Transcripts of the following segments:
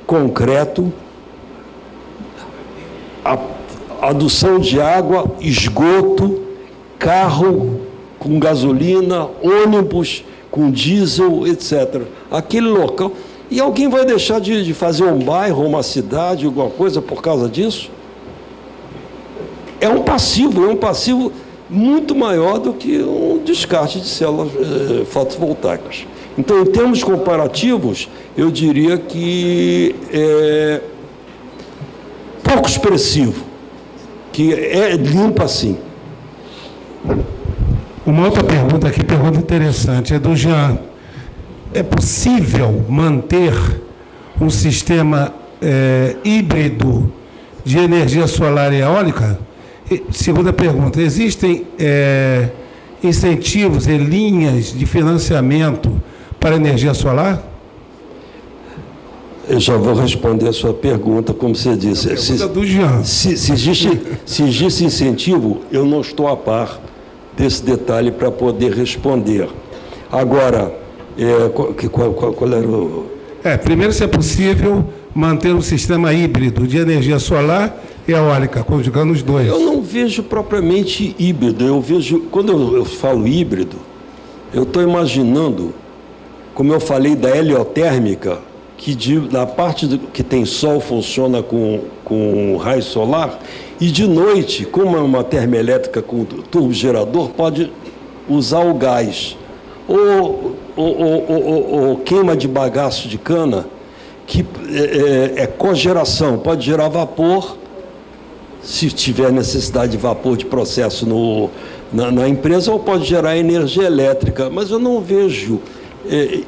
concreto, a adução de água, esgoto, carro com gasolina, ônibus com diesel, etc. Aquele local. E alguém vai deixar de fazer um bairro, uma cidade, alguma coisa por causa disso? É um passivo muito maior do que um descarte de células fotovoltaicas. Então, em termos comparativos, eu diria que é pouco expressivo, que é limpo assim. Uma outra pergunta aqui, pergunta interessante, é do Jean. É possível manter um sistema híbrido de energia solar e eólica? Segunda pergunta, existem incentivos e linhas de financiamento para energia solar? Eu já vou responder a sua pergunta, como você disse. Pergunta do Jean. Se existe incentivo, eu não estou a par desse detalhe para poder responder. Agora, qual era o... Primeiro, se é possível manter um sistema híbrido de energia solar e eólica, conjugando os dois. Eu não vejo propriamente híbrido. Quando eu falo híbrido, eu estou imaginando, como eu falei da heliotérmica, que na parte que tem sol funciona com raio solar, e de noite, como é uma termoelétrica com turbogerador, pode usar o gás. Ou queima de bagaço de cana, que é cogeração, pode gerar vapor, se tiver necessidade de vapor de processo na empresa, ou pode gerar energia elétrica. Mas eu não vejo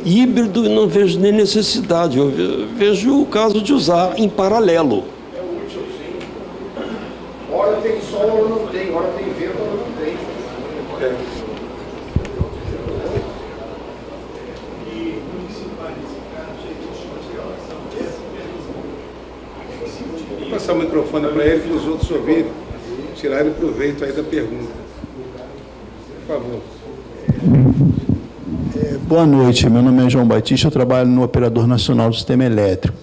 híbrido e não vejo nem necessidade. Eu vejo o caso de usar em paralelo. É útil, sim. Hora tem sol, hora não tem. Hora tem vento, hora não tem. Vou passar o microfone para ele, para os outros ouvirem, tirarem proveito aí da pergunta. Por favor. Boa noite, meu nome é João Batista, eu trabalho no Operador Nacional do Sistema Elétrico.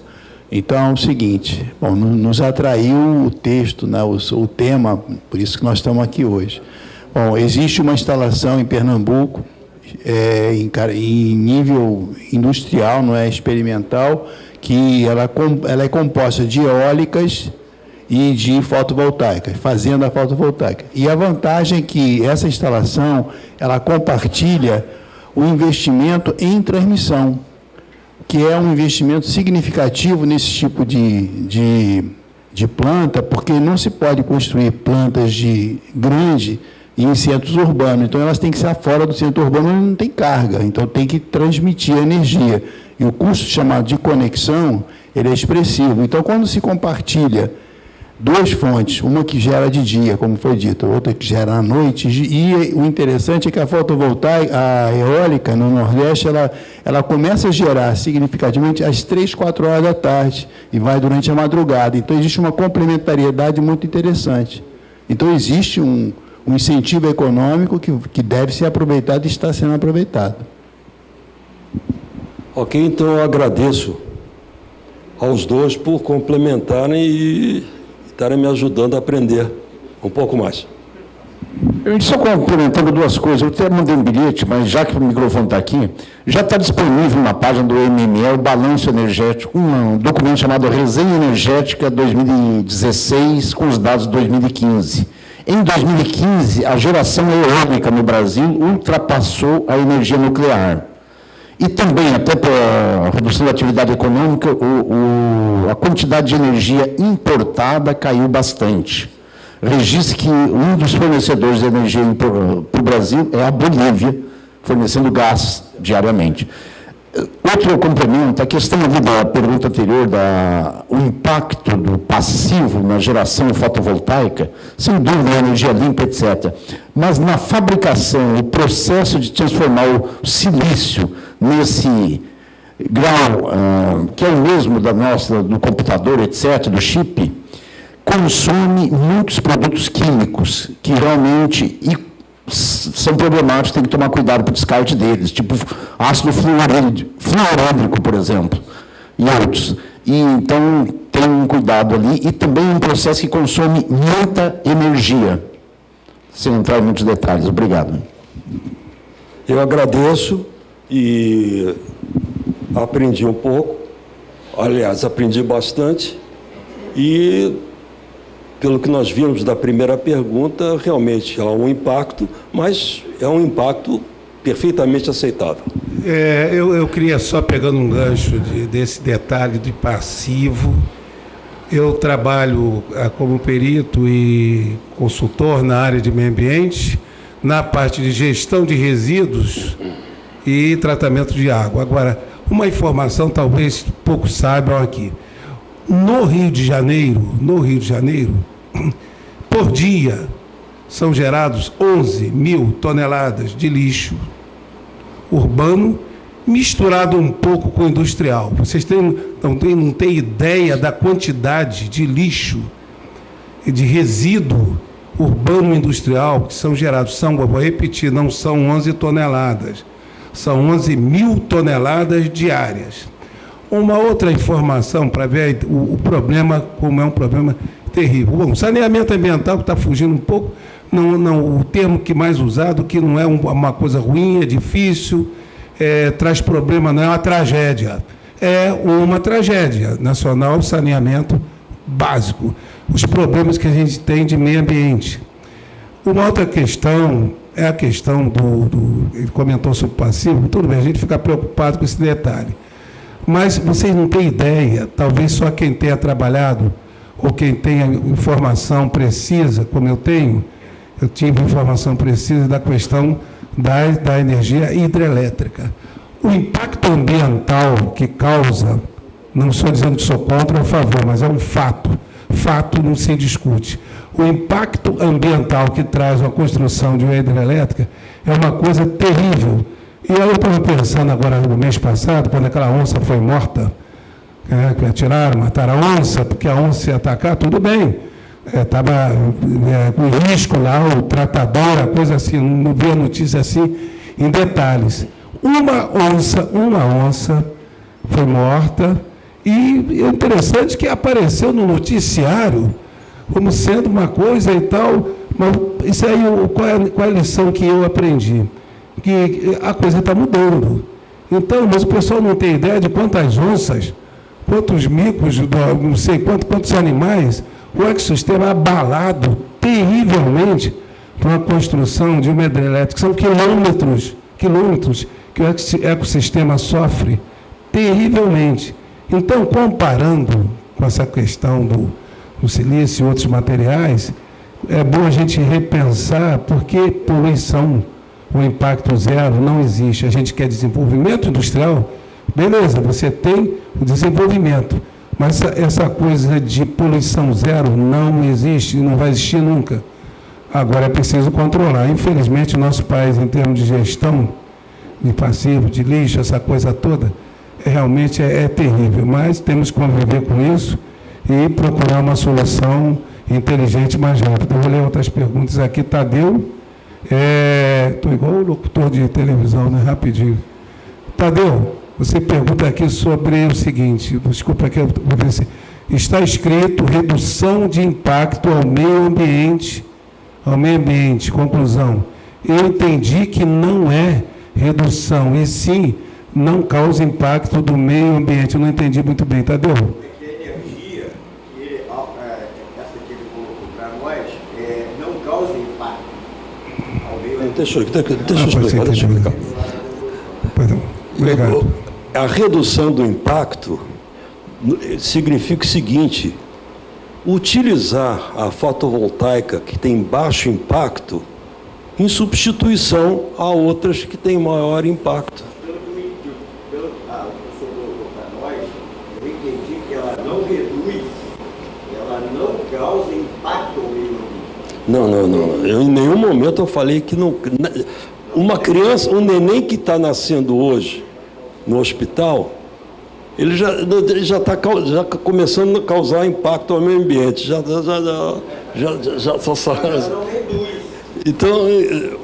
Então, é o seguinte, nos atraiu o texto, né, o tema, por isso que nós estamos aqui hoje. Bom, existe uma instalação em Pernambuco, em nível industrial, não é experimental, que ela é composta de eólicas e de fotovoltaicas, fazenda fotovoltaica. E a vantagem é que essa instalação, ela compartilha o investimento em transmissão, que é um investimento significativo nesse tipo de planta, porque não se pode construir plantas grande em centros urbanos. Então, elas têm que ser fora do centro urbano, onde não tem carga. Então, tem que transmitir a energia. E o custo chamado de conexão, ele é expressivo. Então, quando se compartilha duas fontes, uma que gera de dia, como foi dito, outra que gera à noite, e o interessante é que a fotovoltaica, a eólica no Nordeste, ela começa a gerar significativamente às 3, 4 horas da tarde e vai durante a madrugada. Então, existe uma complementariedade muito interessante. Então, existe um incentivo econômico que deve ser aproveitado e está sendo aproveitado. Ok, então eu agradeço aos dois por complementarem e estarem me ajudando a aprender um pouco mais. Eu só complementando duas coisas. Eu até mandei um bilhete, mas já que o microfone está aqui, já está disponível na página do MME o Balanço Energético, um documento chamado Resenha Energética 2016, com os dados de 2015. Em 2015, a geração eólica no Brasil ultrapassou a energia nuclear. E também, até pela redução da atividade econômica, a quantidade de energia importada caiu bastante. Registre que um dos fornecedores de energia para o Brasil é a Bolívia, fornecendo gás diariamente. Outro complemento, a questão ali da pergunta anterior, o impacto do passivo na geração fotovoltaica, sem dúvida, a energia limpa, etc. Mas na fabricação, o processo de transformar o silício nesse grau, que é o mesmo do computador, etc., do chip, consome muitos produtos químicos que realmente são problemáticos, tem que tomar cuidado para o descarte deles, tipo ácido fluorídrico, por exemplo. e outros. E, então, tem um cuidado ali. E também um processo que consome muita energia. Sem entrar em muitos detalhes. Obrigado. Eu agradeço e aprendi um pouco. Aliás, aprendi bastante. E, pelo que nós vimos da primeira pergunta, realmente há um impacto, mas é um impacto perfeitamente aceitável. Eu queria só, pegando um gancho desse detalhe de passivo, eu trabalho como perito e consultor na área de meio ambiente, na parte de gestão de resíduos e tratamento de água. Agora, uma informação talvez poucos saibam aqui. No Rio de Janeiro, por dia, são gerados 11 mil toneladas de lixo urbano, misturado um pouco com industrial. Vocês não têm ideia da quantidade de lixo e de resíduo urbano e industrial que são gerados. Vou repetir, não são 11 toneladas, são 11 mil toneladas diárias. Uma outra informação para ver o problema, como é um problema terrível. Bom, saneamento ambiental, que está fugindo um pouco, não, o termo que mais usado, que não é uma coisa ruim, é difícil, traz problema, não é uma tragédia. É uma tragédia nacional, saneamento básico. Os problemas que a gente tem de meio ambiente. Uma outra questão é a questão ele comentou sobre o passivo, tudo bem, a gente fica preocupado com esse detalhe. Mas vocês não têm ideia, talvez só quem tenha trabalhado, ou quem tenha informação precisa, como eu tenho, eu tive informação precisa da questão da energia hidrelétrica. O impacto ambiental que causa, não estou dizendo que sou contra ou a favor, mas é um fato. Fato não se discute. O impacto ambiental que traz a construção de uma hidrelétrica é uma coisa terrível. E aí eu estava pensando agora, no mês passado, quando aquela onça foi morta, que atiraram, mataram a onça, porque a onça ia atacar, tudo bem. Estava com risco lá, o tratador, a coisa assim, não vi a notícia assim, em detalhes. Uma onça foi morta, e é interessante que apareceu no noticiário como sendo uma coisa e tal, mas isso aí, qual é a lição que eu aprendi? Que a coisa está mudando. Então, mas o pessoal não tem ideia de quantas onças, quantos micos, não sei quantos animais, o ecossistema abalado terrivelmente por uma construção de uma hidrelétrica. São quilômetros que o ecossistema sofre terrivelmente. Então, comparando com essa questão do silício e outros materiais, é bom a gente repensar, porque poluição, o impacto zero não existe. A gente quer desenvolvimento industrial, beleza, você tem o desenvolvimento, mas essa coisa de poluição zero não existe e não vai existir nunca. Agora é preciso controlar. Infelizmente, o nosso país, em termos de gestão de passivo, de lixo, essa coisa toda, realmente é terrível, mas temos que conviver com isso e procurar uma solução inteligente mais rápida. Eu vou ler outras perguntas aqui. Tadeu, estou igual o locutor de televisão, né? Rapidinho. Tadeu, você pergunta aqui sobre o seguinte, desculpa que eu vou ver se está escrito redução de impacto ao meio ambiente, conclusão. Eu entendi que não é redução, e sim não causa impacto do meio ambiente. Eu não entendi muito bem, Tadeu. É que a energia, essa que ele colocou para nós, não causa impacto ao meio ambiente. Deixa eu explicar. Perdão. Obrigado. A redução do impacto significa o seguinte: utilizar a fotovoltaica, que tem baixo impacto, em substituição a outras que têm maior impacto. Pelo que o senhor colocou para nós, eu entendi que ela não reduz, ela não causa impacto ao meio ambiente. Não. Eu, em nenhum momento eu falei que não. Uma criança, um neném que está nascendo hoje no hospital, ele já está começando a causar impacto ao meio ambiente. Ela não reduz. Então,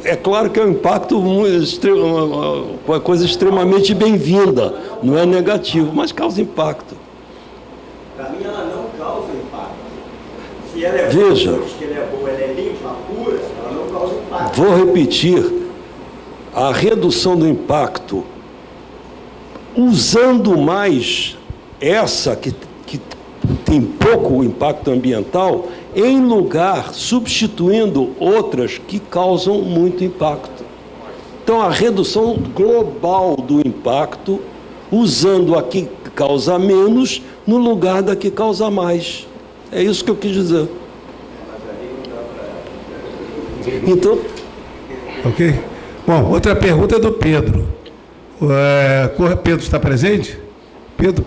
é claro que é um impacto, uma coisa extremamente bem-vinda, não é negativo, mas causa impacto. Para mim, ela não causa impacto. Se ela é Veja, boa, que ela é boa, ela é limpa, pura, ela não causa impacto. vou repetir, a redução do impacto, usando mais essa que tem pouco impacto ambiental, em lugar, substituindo outras que causam muito impacto. Então, a redução global do impacto, usando a que causa menos, no lugar da que causa mais. É isso que eu quis dizer. Então... Ok? Bom, outra pergunta é do Pedro. Pedro está presente? Pedro.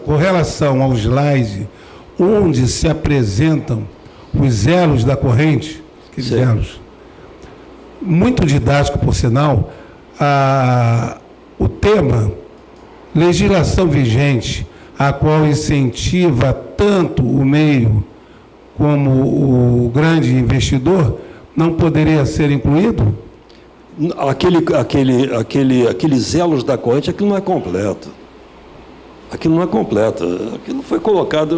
Com relação ao slide, onde se apresentam os elos da corrente, aqueles elos, muito didático, por sinal, o tema legislação vigente, a qual incentiva tanto o meio como o grande investidor, não poderia ser incluído? Aqueles elos da corrente, aquilo não é completo. Aquilo não é completo. Aquilo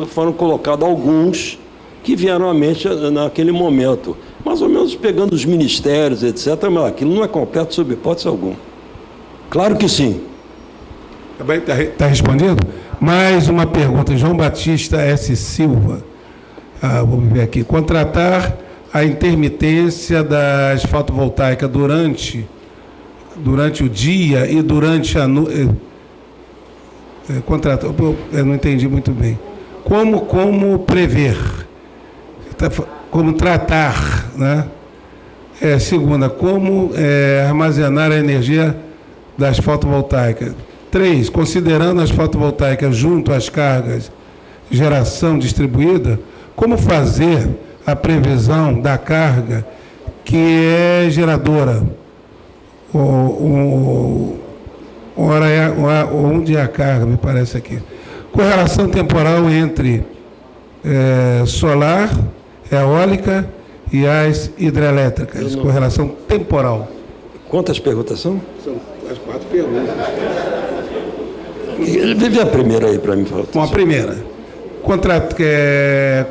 foram colocados alguns que vieram à mente naquele momento. Mais ou menos pegando os ministérios, etc. Mas aquilo não é completo sob hipótese alguma. Claro que sim. Está respondido? Mais uma pergunta. João Batista S. Silva. Vamos ver aqui. Contratar a intermitência das fotovoltaicas durante o dia e durante a noite. Eu não entendi muito bem. Como prever? Como tratar, né? Segunda, como armazenar a energia das fotovoltaicas? 3, considerando as fotovoltaicas junto às cargas de geração distribuída, como fazer a previsão da carga que é geradora? Onde é a carga, me parece aqui. Correlação temporal entre solar, eólica e as hidrelétricas. Correlação temporal. Quantas perguntas são? São as 4 perguntas. Vê a primeira aí para mim, por favor. Bom, a primeira.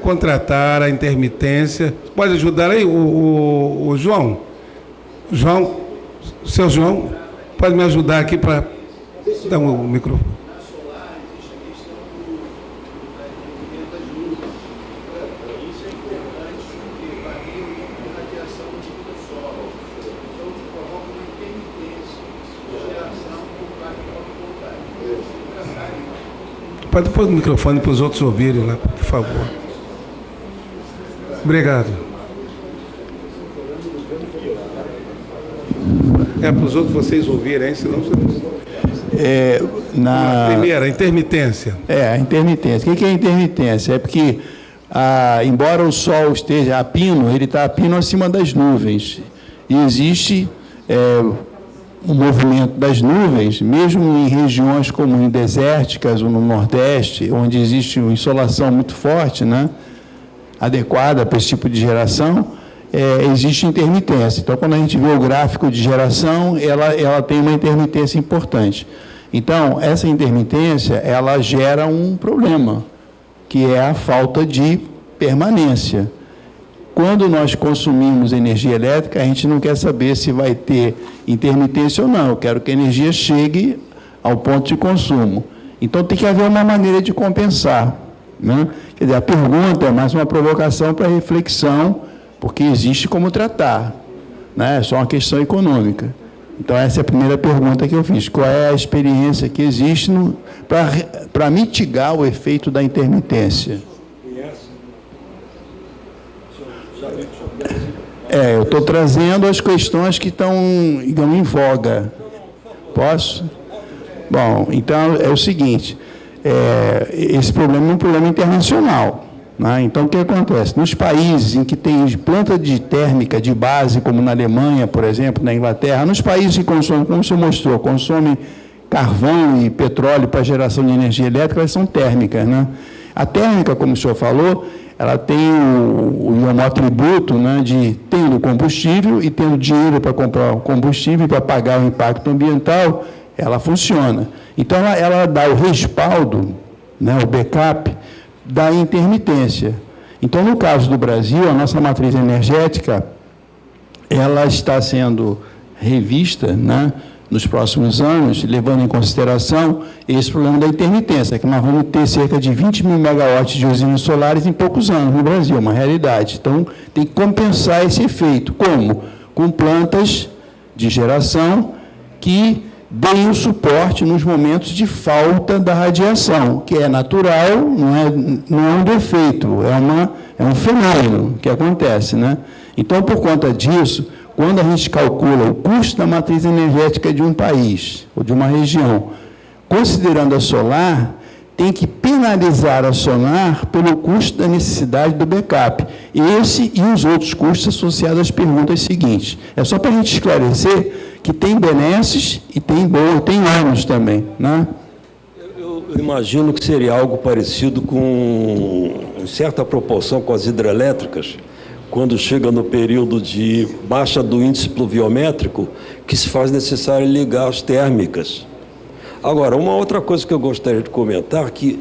Contratar a intermitência. Pode ajudar aí o João? Seu João, pode me ajudar aqui para dar um microfone. Pode pôr o microfone para os outros ouvirem lá, por favor. Obrigado. Para os outros vocês ouvirem, senão você não... Primeira, a intermitência. A intermitência. O que é a intermitência? É porque, embora o Sol esteja a pino, ele está a pino acima das nuvens. E existe o movimento das nuvens, mesmo em regiões como em desérticas ou no Nordeste, onde existe uma insolação muito forte, né, adequada para esse tipo de geração, existe intermitência. Então, quando a gente vê o gráfico de geração, ela tem uma intermitência importante. Então, essa intermitência, ela gera um problema, que é a falta de permanência. Quando nós consumimos energia elétrica, a gente não quer saber se vai ter intermitência ou não. Eu quero que a energia chegue ao ponto de consumo. Então, tem que haver uma maneira de compensar, né? Quer dizer, a pergunta é mais uma provocação para reflexão, porque existe como tratar, né? É só uma questão econômica. Então, essa é a primeira pergunta que eu fiz. Qual é a experiência que existe para mitigar o efeito da intermitência? Eu estou trazendo as questões que estão, digamos, em voga. Posso? Bom, então é o seguinte, esse problema é um problema internacional, né? Então, o que acontece? Nos países em que tem planta de térmica de base, como na Alemanha, por exemplo, na Inglaterra, nos países que consomem, como você mostrou, consomem carvão e petróleo para geração de energia elétrica, elas são térmicas, né? A térmica, como o senhor falou, ela tem um atributo, né, de tendo combustível e tendo dinheiro para comprar o combustível e para pagar o impacto ambiental, ela funciona. Então, ela dá o respaldo, né, o backup da intermitência. Então, no caso do Brasil, a nossa matriz energética, ela está sendo revista, né, nos próximos anos, levando em consideração esse problema da intermitência, que nós vamos ter cerca de 20 mil megawatts de usinas solares em poucos anos no Brasil, uma realidade. Então, tem que compensar esse efeito. Como? Com plantas de geração que deem o suporte nos momentos de falta da radiação, que é natural, não é um defeito, é um fenômeno que acontece, né? Então, por conta disso, quando a gente calcula o custo da matriz energética de um país ou de uma região, considerando a solar, tem que penalizar a solar pelo custo da necessidade do backup. Esse e os outros custos associados às perguntas seguintes. É só para a gente esclarecer que tem benesses e tem ônus também, né? Eu imagino que seria algo parecido com, em certa proporção, com as hidrelétricas, quando chega no período de baixa do índice pluviométrico, que se faz necessário ligar as térmicas. Agora, uma outra coisa que eu gostaria de comentar, que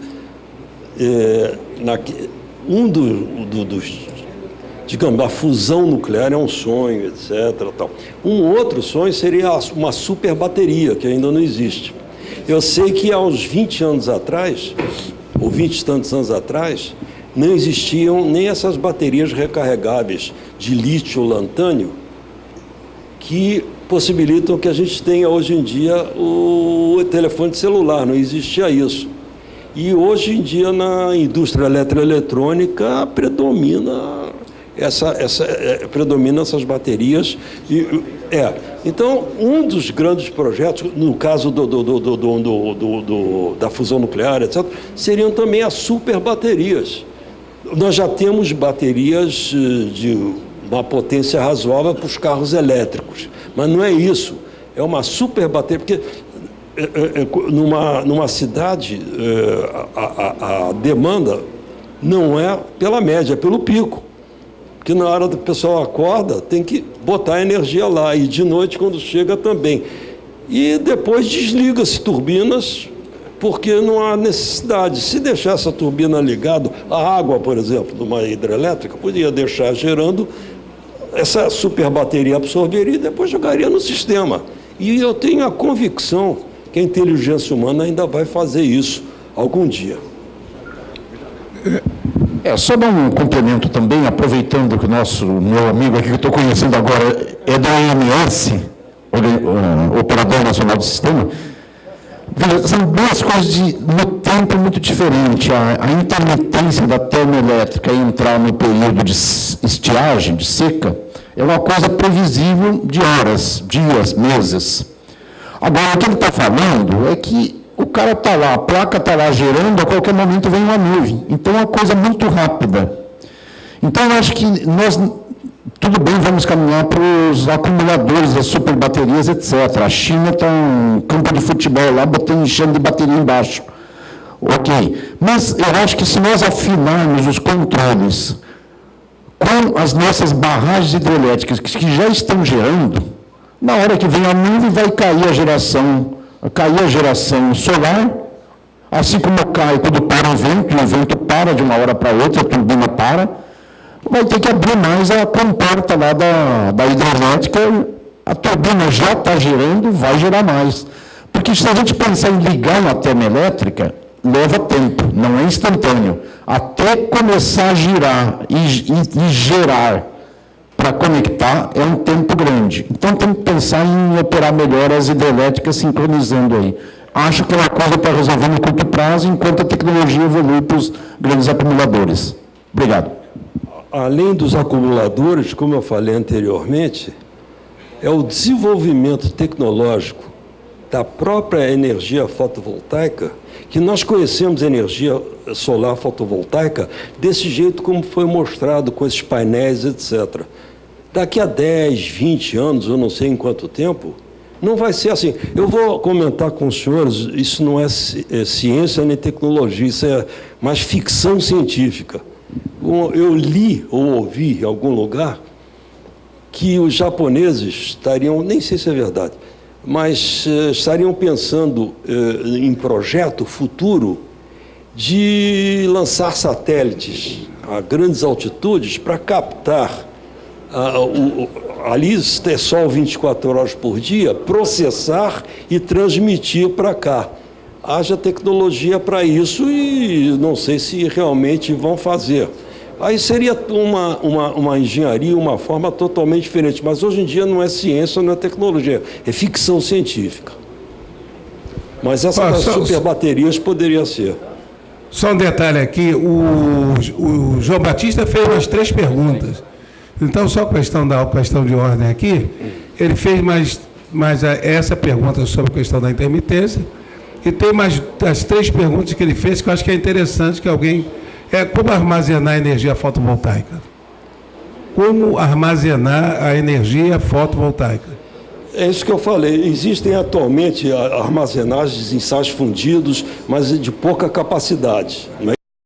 digamos, a fusão nuclear é um sonho, etc. Tal. Um outro sonho seria uma super bateria, que ainda não existe. Eu sei que há uns 20 anos atrás, ou 20 e tantos anos atrás, não existiam nem essas baterias recarregáveis de lítio ou lantânio que possibilitam que a gente tenha hoje em dia o telefone celular, não existia isso. E hoje em dia na indústria eletroeletrônica predomina essas baterias. Então, um dos grandes projetos, no caso da fusão nuclear, etc., seriam também as superbaterias. Nós já temos baterias de uma potência razoável para os carros elétricos, mas não é isso, é uma super bateria, porque numa cidade a demanda não é pela média, é pelo pico, porque na hora do pessoal acorda tem que botar a energia lá, e de noite quando chega também, e depois desliga-se turbinas, porque não há necessidade. Se deixar essa turbina ligada, a água, por exemplo, de uma hidrelétrica, podia deixar gerando, essa super bateria absorveria e depois jogaria no sistema. E eu tenho a convicção que a inteligência humana ainda vai fazer isso algum dia. Só dar um complemento também, aproveitando que meu amigo aqui que eu estou conhecendo agora é da ONS, Operador Nacional do Sistema. São duas coisas no tempo muito diferentes. A intermitência da termoelétrica entrar no período de estiagem, de seca, é uma coisa previsível de horas, dias, meses. Agora, o que ele está falando é que o cara está lá, a placa está lá gerando, a qualquer momento vem uma nuvem. Então, é uma coisa muito rápida. Então, eu acho que nós, tudo bem, vamos caminhar para os acumuladores, as superbaterias, etc. A China está um campo de futebol lá, enchendo de bateria embaixo. Ok. Mas eu acho que se nós afinarmos os controles com as nossas barragens hidrelétricas que já estão gerando, na hora que vem a nuvem vai cair a geração solar, assim como cai quando para o vento para de uma hora para outra, a turbina para, vai ter que abrir mais a comporta lá da hidrelétrica, a turbina já está gerando, vai gerar mais. Porque se a gente pensar em ligar uma termoelétrica, leva tempo, não é instantâneo. Até começar a girar e gerar para conectar é um tempo grande. Então tem que pensar em operar melhor as hidrelétricas sincronizando aí. Acho que é uma coisa para resolver no curto prazo, enquanto a tecnologia evolui para os grandes acumuladores. Obrigado. Além dos acumuladores, como eu falei anteriormente, é o desenvolvimento tecnológico da própria energia fotovoltaica, que nós conhecemos energia solar fotovoltaica desse jeito como foi mostrado com esses painéis, etc. Daqui a 10, 20 anos, eu não sei em quanto tempo, não vai ser assim. Eu vou comentar com os senhores, isso não é ciência nem tecnologia, isso é mais ficção científica. Eu li ou ouvi em algum lugar que os japoneses estariam, nem sei se é verdade, mas estariam pensando em projeto futuro de lançar satélites a grandes altitudes para captar ali é sol 24 horas por dia, processar e transmitir para cá. Haja tecnologia para isso e não sei se realmente vão fazer. Aí seria uma engenharia, uma forma totalmente diferente, mas hoje em dia não é ciência, não é tecnologia, é ficção científica. Mas essa das superbaterias poderia ser. Só um detalhe aqui, o João Batista fez umas 3 perguntas. Então, só questão de ordem aqui, ele fez mais essa pergunta sobre a questão da intermitência, e tem mais as 3 perguntas que ele fez que eu acho que é interessante que alguém... como armazenar energia fotovoltaica? Como armazenar a energia fotovoltaica? É isso que eu falei. Existem atualmente armazenagens em sais fundidos, mas de pouca capacidade, não é?